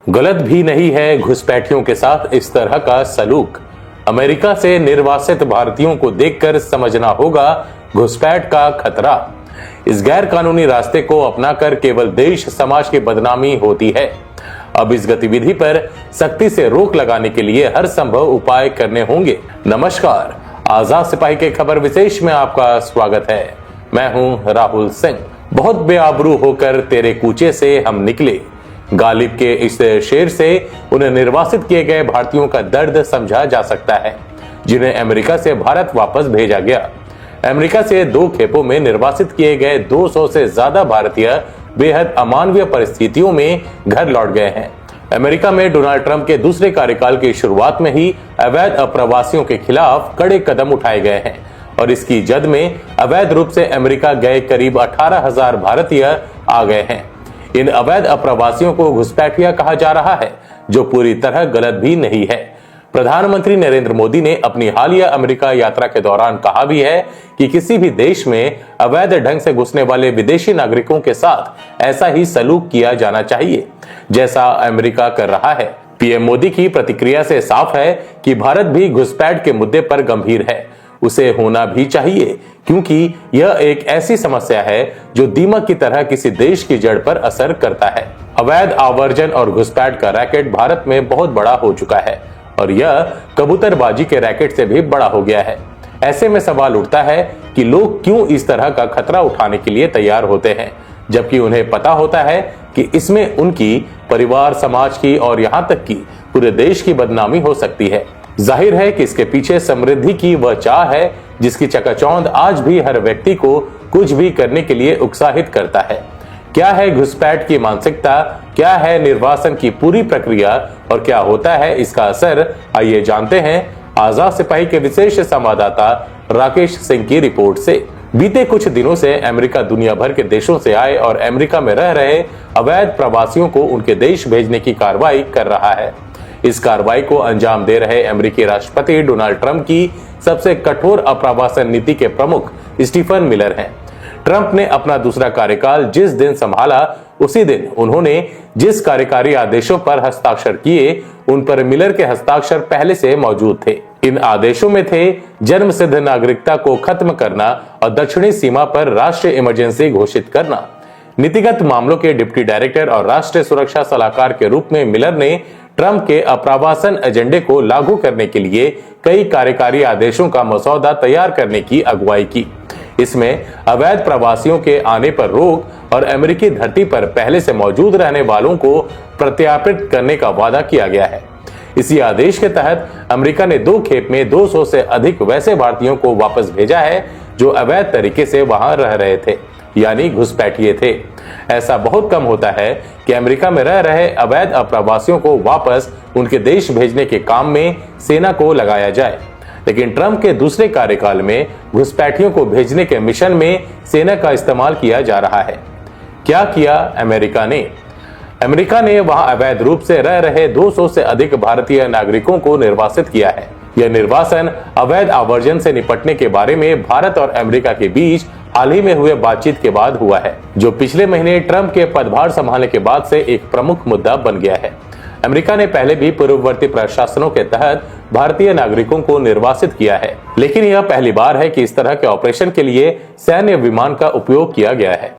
गलत भी नहीं है घुसपैठियों के साथ इस तरह का सलूक। अमेरिका से निर्वासित भारतीयों को देखकर समझना होगा घुसपैठ का खतरा। इस गैर कानूनी रास्ते को अपनाकर केवल देश समाज की बदनामी होती है। अब इस गतिविधि पर सख्ती से रोक लगाने के लिए हर संभव उपाय करने होंगे। नमस्कार, आजाद सिपाही के खबर विशेष में आपका स्वागत है। मैं हूं राहुल सिंह। बहुत बेआबरू होकर तेरे कूचे से हम निकले। गालिब के इस शेर से उन्हें निर्वासित किए गए भारतीयों का दर्द समझा जा सकता है, जिन्हें अमेरिका से भारत वापस भेजा गया। अमेरिका से 2 खेपों में निर्वासित किए गए 200 से ज्यादा भारतीय बेहद अमानवीय परिस्थितियों में घर लौट गए हैं। अमेरिका में डोनाल्ड ट्रंप के दूसरे कार्यकाल की शुरुआत में ही अवैध अप्रवासियों के खिलाफ कड़े कदम उठाए गए हैं और इसकी जद में अवैध रूप से अमेरिका गए करीब 18,000 भारतीय आ गए हैं। इन अवैध अप्रवासियों को घुसपैठिया कहा जा रहा है, जो पूरी तरह गलत भी नहीं है। प्रधानमंत्री नरेंद्र मोदी ने अपनी हालिया अमेरिका यात्रा के दौरान कहा भी है कि किसी भी देश में अवैध ढंग से घुसने वाले विदेशी नागरिकों के साथ ऐसा ही सलूक किया जाना चाहिए जैसा अमेरिका कर रहा है। पीएम मोदी की प्रतिक्रिया से साफ है कि भारत भी घुसपैठ के मुद्दे पर गंभीर है। उसे होना भी चाहिए, क्योंकि यह एक ऐसी समस्या है जो दीमक की तरह किसी देश की जड़ पर असर करता है। अवैध आवर्जन और घुसपैठ का रैकेट भारत में बहुत बड़ा हो चुका है और यह कबूतरबाजी के रैकेट से भी बड़ा हो गया है। ऐसे में सवाल उठता है कि लोग क्यों इस तरह का खतरा उठाने के लिए तैयार होते हैं, जबकि उन्हें पता होता है कि इसमें उनकी, परिवार, समाज की और यहाँ तक कि पूरे देश की बदनामी हो सकती है। जाहिर है कि इसके पीछे समृद्धि की वह चाह है जिसकी चकाचौंध आज भी हर व्यक्ति को कुछ भी करने के लिए उत्साहित करता है। क्या है घुसपैठ की मानसिकता, क्या है निर्वासन की पूरी प्रक्रिया और क्या होता है इसका असर, आइए जानते हैं आजाद सिपाही के विशेष संवाददाता राकेश सिंह की रिपोर्ट से। बीते कुछ दिनों से अमेरिका दुनिया भर के देशों से आए और अमेरिका में रह रहे अवैध प्रवासियों को उनके देश भेजने की कार्रवाई कर रहा है। इस कार्रवाई को अंजाम दे रहे अमेरिकी राष्ट्रपति डोनाल्ड ट्रंप की सबसे कठोर अप्रवासन नीति के प्रमुख स्टीफन मिलर हैं। ट्रंप ने अपना दूसरा कार्यकाल जिस दिन संभाला, उसी दिन उन्होंने जिस कार्यकारी आदेशों पर हस्ताक्षर किए, उन पर मिलर के हस्ताक्षर पहले से मौजूद थे। इन आदेशों में थे जन्म सिद्ध नागरिकता को खत्म करना और दक्षिणी सीमा पर राष्ट्रीय इमरजेंसी घोषित करना। नीतिगत मामलों के डिप्टी डायरेक्टर और राष्ट्रीय सुरक्षा सलाहकार के रूप में मिलर ने ट्रंप के अप्रवासन एजेंडे को लागू करने के लिए कई कार्यकारी आदेशों का मसौदा तैयार करने की अगुवाई की। इसमें अवैध प्रवासियों के आने पर रोक और अमेरिकी धरती पर पहले से मौजूद रहने वालों को प्रत्यार्पित करने का वादा किया गया है। इसी आदेश के तहत अमेरिका ने 2 खेप में 200 से अधिक वैसे भारतीयों को वापस भेजा है जो अवैध तरीके से वहां रह रहे थे, यानी घुसपैठिए थे। ऐसा बहुत कम होता है कि अमेरिका में रह रहे अवैध अप्रवासियों को वापस उनके देश भेजने के काम में सेना को लगाया जाए, लेकिन ट्रंप के दूसरे कार्यकाल में घुसपैठियों को भेजने के मिशन में सेना का इस्तेमाल किया जा रहा है। क्या किया अमेरिका ने? अमेरिका ने वहां अवैध रूप से रह रहे 200 से अधिक भारतीय नागरिकों को निर्वासित किया है। यह निर्वासन अवैध आवर्जन से निपटने के बारे में भारत और अमेरिका के बीच हाल ही में हुए बातचीत के बाद हुआ है, जो पिछले महीने ट्रंप के पदभार संभालने के बाद से एक प्रमुख मुद्दा बन गया है। अमेरिका ने पहले भी पूर्ववर्ती प्रशासनों के तहत भारतीय नागरिकों को निर्वासित किया है, लेकिन यह पहली बार है कि इस तरह के ऑपरेशन के लिए सैन्य विमान का उपयोग किया गया है।